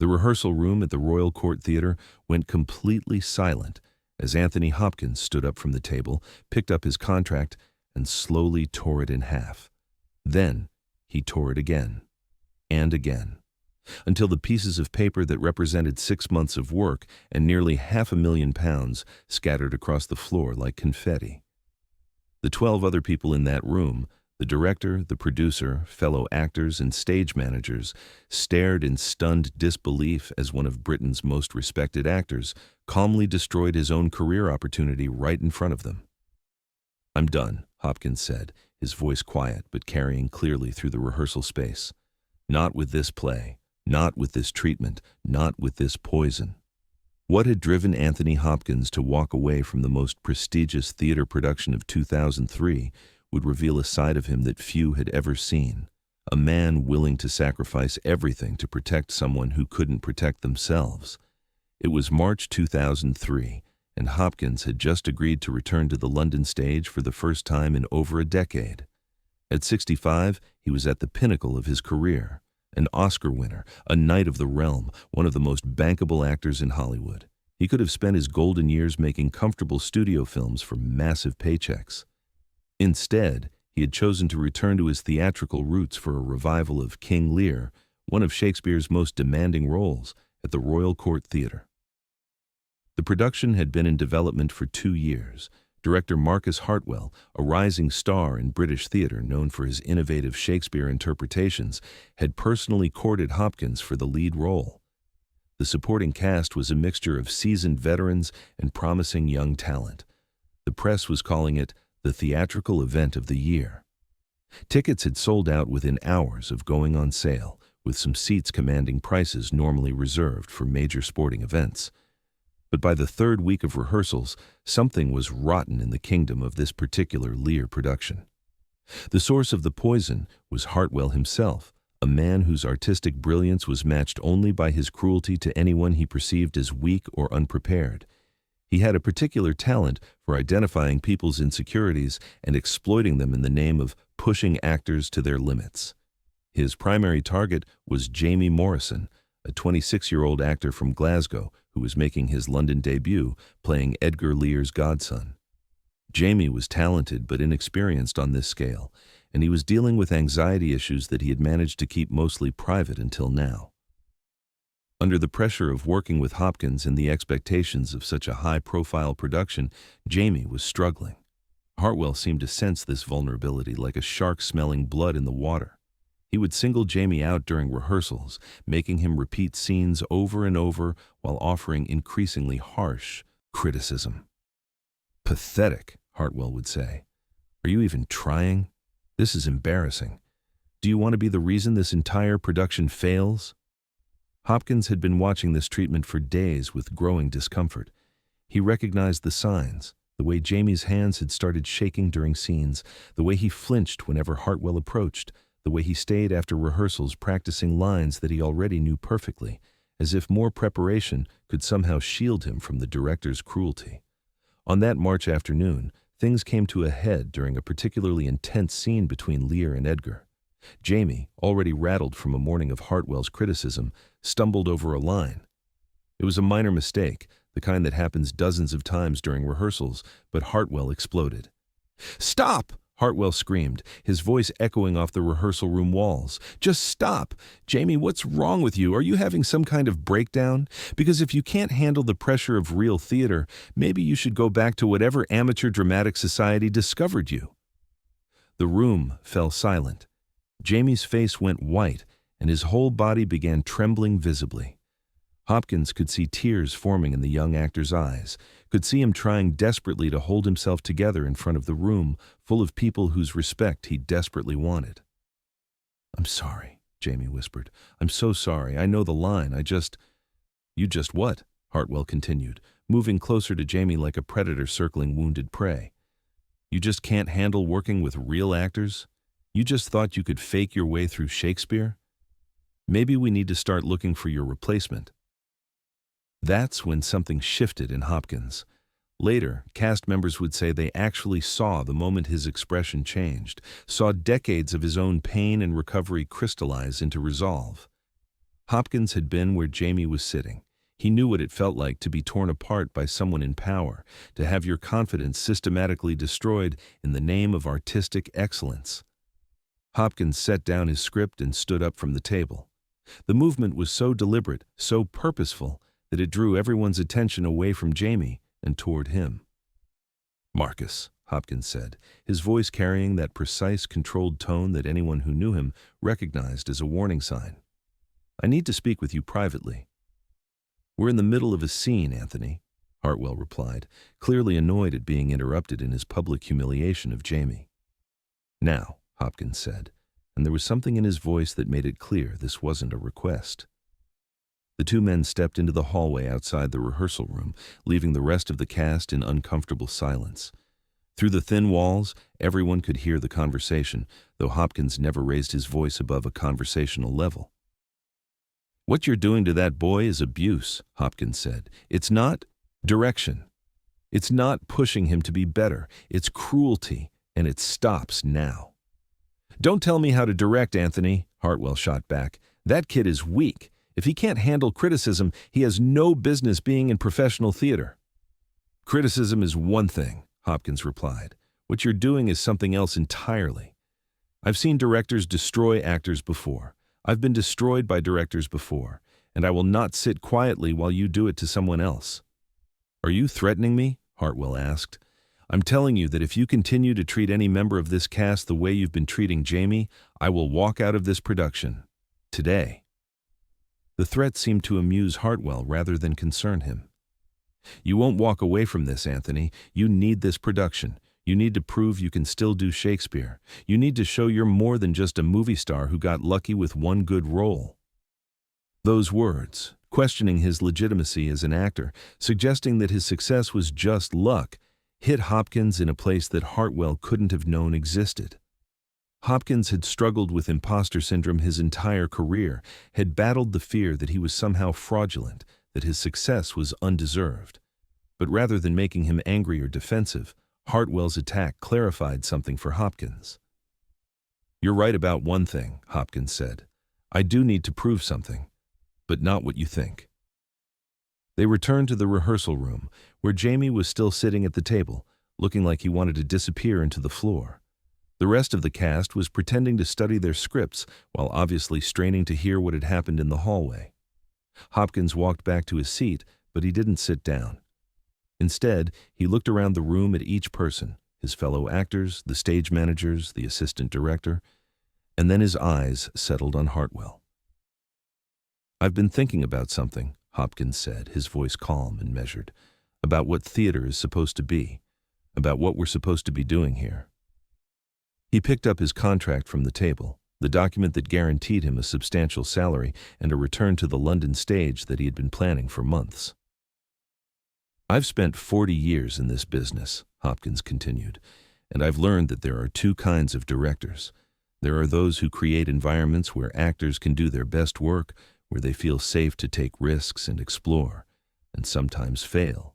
The rehearsal room at the Royal Court Theatre went completely silent as Anthony Hopkins stood up from the table, picked up his contract, and slowly tore it in half. Then he tore it again, and again, until the pieces of paper that represented 6 months of work and nearly £500,000 scattered across the floor like confetti. The 12 other people in that room, the director, the producer, fellow actors, and stage managers, stared in stunned disbelief as one of Britain's most respected actors calmly destroyed his own career opportunity right in front of them. "I'm done," Hopkins said, his voice quiet but carrying clearly through the rehearsal space. "Not with this play, not with this treatment, not with this poison." What had driven Anthony Hopkins to walk away from the most prestigious theater production of 2003 would reveal a side of him that few had ever seen. A man willing to sacrifice everything to protect someone who couldn't protect themselves. It was March 2003, and Hopkins had just agreed to return to the London stage for the first time in over a decade. At 65, he was at the pinnacle of his career. An Oscar winner, a knight of the realm, one of the most bankable actors in Hollywood. He could have spent his golden years making comfortable studio films for massive paychecks. Instead, he had chosen to return to his theatrical roots for a revival of King Lear, one of Shakespeare's most demanding roles, at the Royal Court Theatre. The production had been in development for 2 years. Director Marcus Hartwell, a rising star in British theatre known for his innovative Shakespeare interpretations, had personally courted Hopkins for the lead role. The supporting cast was a mixture of seasoned veterans and promising young talent. The press was calling it the theatrical event of the year. Tickets had sold out within hours of going on sale, with some seats commanding prices normally reserved for major sporting events. But by the 3rd week of rehearsals, something was rotten in the kingdom of this particular Lear production. The source of the poison was Hartwell himself, a man whose artistic brilliance was matched only by his cruelty to anyone he perceived as weak or unprepared. He had a particular talent for identifying people's insecurities and exploiting them in the name of pushing actors to their limits. His primary target was Jamie Morrison, a 26-year-old actor from Glasgow who was making his London debut playing Edgar Lear's godson. Jamie was talented but inexperienced on this scale, and he was dealing with anxiety issues that he had managed to keep mostly private until now. Under the pressure of working with Hopkins and the expectations of such a high-profile production, Jamie was struggling. Hartwell seemed to sense this vulnerability like a shark smelling blood in the water. He would single Jamie out during rehearsals, making him repeat scenes over and over while offering increasingly harsh criticism. "Pathetic," Hartwell would say. "Are you even trying? This is embarrassing. Do you want to be the reason this entire production fails?" Hopkins had been watching this treatment for days with growing discomfort. He recognized the signs, the way Jamie's hands had started shaking during scenes, the way he flinched whenever Hartwell approached, the way he stayed after rehearsals practicing lines that he already knew perfectly, as if more preparation could somehow shield him from the director's cruelty. On that March afternoon, things came to a head during a particularly intense scene between Lear and Edgar. Jamie, already rattled from a morning of Hartwell's criticism, stumbled over a line. It was a minor mistake, the kind that happens dozens of times during rehearsals, but Hartwell exploded. "Stop!" Hartwell screamed, his voice echoing off the rehearsal room walls. "Just stop! Jamie, what's wrong with you? Are you having some kind of breakdown? Because if you can't handle the pressure of real theater, maybe you should go back to whatever amateur dramatic society discovered you." The room fell silent. Jamie's face went white, and his whole body began trembling visibly. Hopkins could see tears forming in the young actor's eyes, could see him trying desperately to hold himself together in front of the room full of people whose respect he desperately wanted. "I'm sorry," Jamie whispered. "I'm so sorry. I know the line. You just what?" Hartwell continued, moving closer to Jamie like a predator circling wounded prey. "You just can't handle working with real actors? You just thought you could fake your way through Shakespeare? Maybe we need to start looking for your replacement." That's when something shifted in Hopkins. Later, cast members would say they actually saw the moment his expression changed, saw decades of his own pain and recovery crystallize into resolve. Hopkins had been where Jamie was sitting. He knew what it felt like to be torn apart by someone in power, to have your confidence systematically destroyed in the name of artistic excellence. Hopkins set down his script and stood up from the table. The movement was so deliberate, so purposeful, that it drew everyone's attention away from Jamie and toward him. "Marcus," Hopkins said, his voice carrying that precise, controlled tone that anyone who knew him recognized as a warning sign. "I need to speak with you privately." "We're in the middle of a scene, Anthony," Hartwell replied, clearly annoyed at being interrupted in his public humiliation of Jamie. "Now," Hopkins said, and there was something in his voice that made it clear this wasn't a request. The two men stepped into the hallway outside the rehearsal room, leaving the rest of the cast in uncomfortable silence. Through the thin walls, everyone could hear the conversation, though Hopkins never raised his voice above a conversational level. "What you're doing to that boy is abuse," Hopkins said. "It's not direction. It's not pushing him to be better. It's cruelty, and it stops now." "Don't tell me how to direct, Anthony," Hartwell shot back. "That kid is weak. If he can't handle criticism, he has no business being in professional theater." "Criticism is one thing," Hopkins replied. "What you're doing is something else entirely. I've seen directors destroy actors before. I've been destroyed by directors before, and I will not sit quietly while you do it to someone else." "Are you threatening me?" Hartwell asked. "I'm telling you that if you continue to treat any member of this cast the way you've been treating Jamie, I will walk out of this production. Today." The threat seemed to amuse Hartwell rather than concern him. "You won't walk away from this, Anthony. You need this production. You need to prove you can still do Shakespeare. You need to show you're more than just a movie star who got lucky with one good role." Those words, questioning his legitimacy as an actor, suggesting that his success was just luck, hit Hopkins in a place that Hartwell couldn't have known existed. Hopkins had struggled with imposter syndrome his entire career, had battled the fear that he was somehow fraudulent, that his success was undeserved. But rather than making him angry or defensive, Hartwell's attack clarified something for Hopkins. "You're right about one thing," Hopkins said. "I do need to prove something, but not what you think." They returned to the rehearsal room, where Jamie was still sitting at the table, looking like he wanted to disappear into the floor. The rest of the cast was pretending to study their scripts while obviously straining to hear what had happened in the hallway. Hopkins walked back to his seat, but he didn't sit down. Instead, he looked around the room at each person, his fellow actors, the stage managers, the assistant director, and then his eyes settled on Hartwell. "I've been thinking about something," Hopkins said, his voice calm and measured, "about what theater is supposed to be, about what we're supposed to be doing here." He picked up his contract from the table, the document that guaranteed him a substantial salary and a return to the London stage that he had been planning for months. "I've spent 40 years in this business," Hopkins continued, "and I've learned that there are two kinds of directors. There are those who create environments where actors can do their best work, where they feel safe to take risks and explore, and sometimes fail.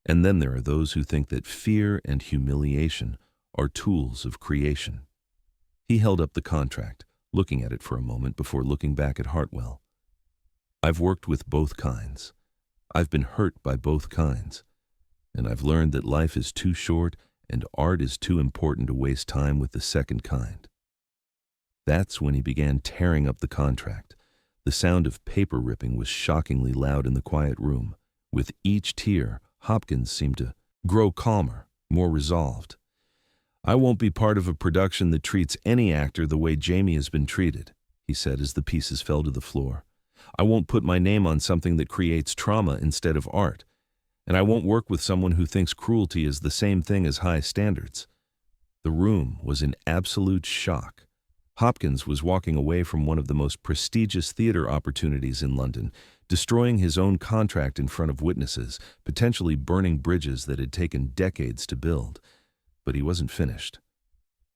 And then there are those who think that fear and humiliation are tools of creation." He held up the contract, looking at it for a moment before looking back at Hartwell. "I've worked with both kinds. I've been hurt by both kinds. And I've learned that life is too short and art is too important to waste time with the second kind." That's when he began tearing up the contract. The sound of paper ripping was shockingly loud in the quiet room. With each tear, Hopkins seemed to grow calmer, more resolved. "I won't be part of a production that treats any actor the way Jamie has been treated," he said as the pieces fell to the floor. "I won't put my name on something that creates trauma instead of art. And I won't work with someone who thinks cruelty is the same thing as high standards." The room was in absolute shock. Hopkins was walking away from one of the most prestigious theater opportunities in London, destroying his own contract in front of witnesses, potentially burning bridges that had taken decades to build. But he wasn't finished.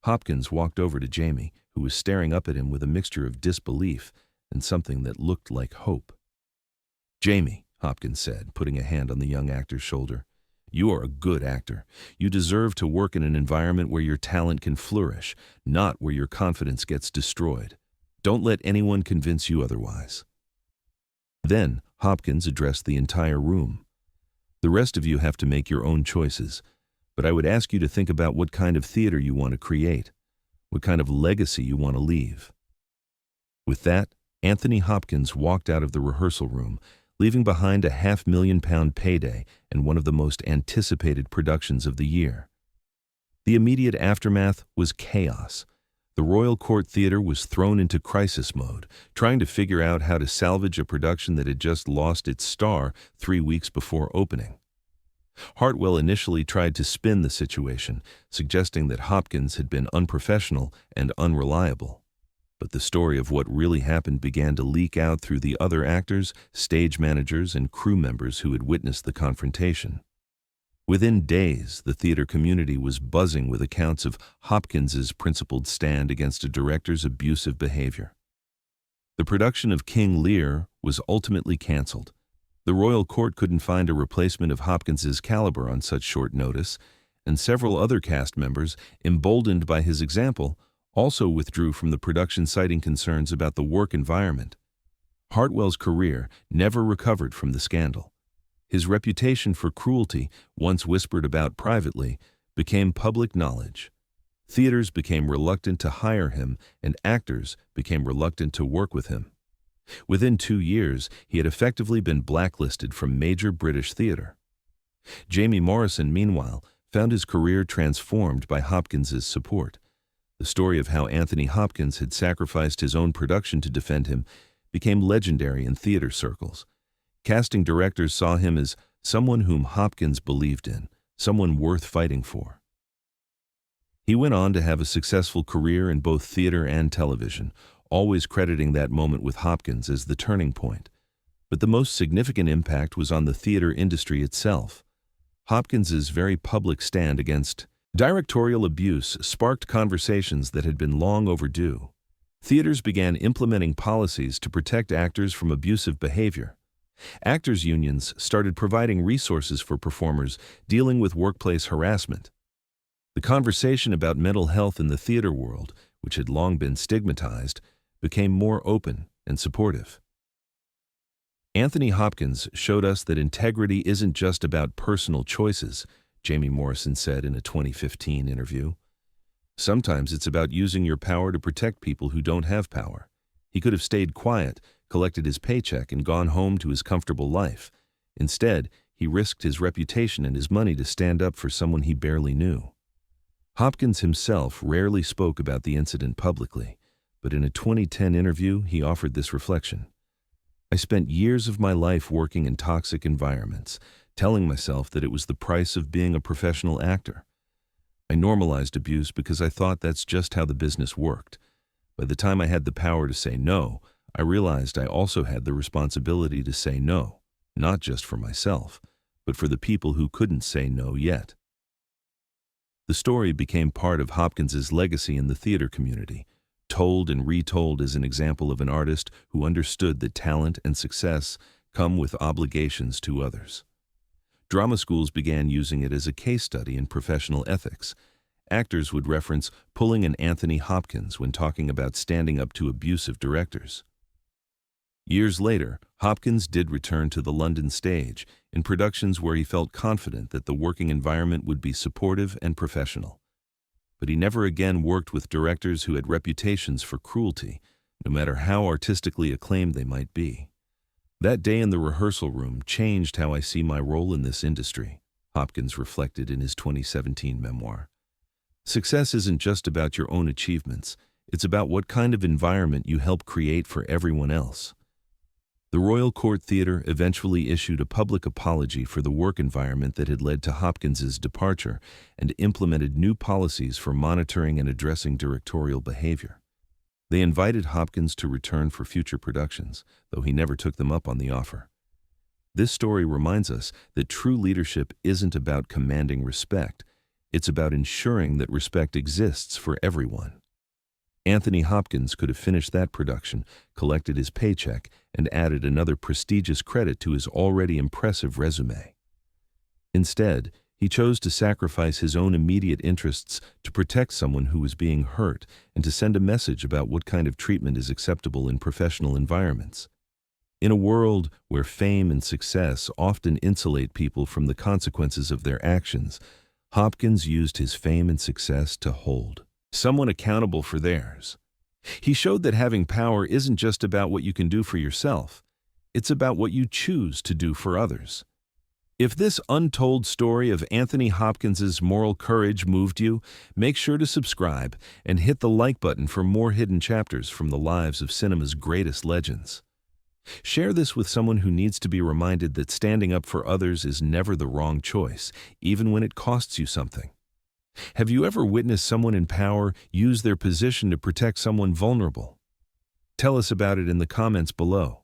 Hopkins walked over to Jamie, who was staring up at him with a mixture of disbelief and something that looked like hope. "Jamie," Hopkins said, putting a hand on the young actor's shoulder, "you are a good actor. You deserve to work in an environment where your talent can flourish, not where your confidence gets destroyed. Don't let anyone convince you otherwise." Then Hopkins addressed the entire room. "The rest of you have to make your own choices, but I would ask you to think about what kind of theater you want to create, what kind of legacy you want to leave." With that, Anthony Hopkins walked out of the rehearsal room, leaving behind a £500,000 payday and one of the most anticipated productions of the year. The immediate aftermath was chaos. The Royal Court Theatre was thrown into crisis mode, trying to figure out how to salvage a production that had just lost its star 3 weeks before opening. Hartwell initially tried to spin the situation, suggesting that Hopkins had been unprofessional and unreliable. But the story of what really happened began to leak out through the other actors, stage managers, and crew members who had witnessed the confrontation. Within days, the theater community was buzzing with accounts of Hopkins's principled stand against a director's abusive behavior. The production of King Lear was ultimately canceled. The Royal Court couldn't find a replacement of Hopkins's caliber on such short notice, and several other cast members, emboldened by his example, also withdrew from the production, citing concerns about the work environment. Hartwell's career never recovered from the scandal. His reputation for cruelty, once whispered about privately, became public knowledge. Theaters became reluctant to hire him, and actors became reluctant to work with him. Within 2 years, he had effectively been blacklisted from major British theatre. Jamie Morrison, meanwhile, found his career transformed by Hopkins's support. The story of how Anthony Hopkins had sacrificed his own production to defend him became legendary in theater circles. Casting directors saw him as someone whom Hopkins believed in, someone worth fighting for. He went on to have a successful career in both theater and television, always crediting that moment with Hopkins as the turning point. But the most significant impact was on the theater industry itself. Hopkins's very public stand against directorial abuse sparked conversations that had been long overdue. Theaters began implementing policies to protect actors from abusive behavior. Actors' unions started providing resources for performers dealing with workplace harassment. The conversation about mental health in the theater world, which had long been stigmatized, became more open and supportive. Anthony Hopkins showed us that integrity isn't just about personal choices, Jamie Morrison said in a 2015 interview. Sometimes it's about using your power to protect people who don't have power. He could have stayed quiet, collected his paycheck, and gone home to his comfortable life. Instead, he risked his reputation and his money to stand up for someone he barely knew. Hopkins himself rarely spoke about the incident publicly, but in a 2010 interview, he offered this reflection. "I spent years of my life working in toxic environments, telling myself that it was the price of being a professional actor. I normalized abuse because I thought that's just how the business worked. By the time I had the power to say no, I realized I also had the responsibility to say no, not just for myself, but for the people who couldn't say no yet." The story became part of Hopkins's legacy in the theater community, told and retold as an example of an artist who understood that talent and success come with obligations to others. Drama schools began using it as a case study in professional ethics. Actors would reference pulling an Anthony Hopkins when talking about standing up to abusive directors. Years later, Hopkins did return to the London stage in productions where he felt confident that the working environment would be supportive and professional. But he never again worked with directors who had reputations for cruelty, no matter how artistically acclaimed they might be. "That day in the rehearsal room changed how I see my role in this industry," Hopkins reflected in his 2017 memoir. "Success isn't just about your own achievements, it's about what kind of environment you help create for everyone else." The Royal Court Theatre eventually issued a public apology for the work environment that had led to Hopkins's departure and implemented new policies for monitoring and addressing directorial behavior. They invited Hopkins to return for future productions, though he never took them up on the offer. This story reminds us that true leadership isn't about commanding respect, it's about ensuring that respect exists for everyone. Anthony Hopkins could have finished that production, collected his paycheck, and added another prestigious credit to his already impressive resume. Instead, he chose to sacrifice his own immediate interests to protect someone who was being hurt and to send a message about what kind of treatment is acceptable in professional environments. In a world where fame and success often insulate people from the consequences of their actions, Hopkins used his fame and success to hold someone accountable for theirs. He showed that having power isn't just about what you can do for yourself, it's about what you choose to do for others. If this untold story of Anthony Hopkins's moral courage moved you, make sure to subscribe and hit the like button for more hidden chapters from the lives of cinema's greatest legends. Share this with someone who needs to be reminded that standing up for others is never the wrong choice, even when it costs you something. Have you ever witnessed someone in power use their position to protect someone vulnerable? Tell us about it in the comments below.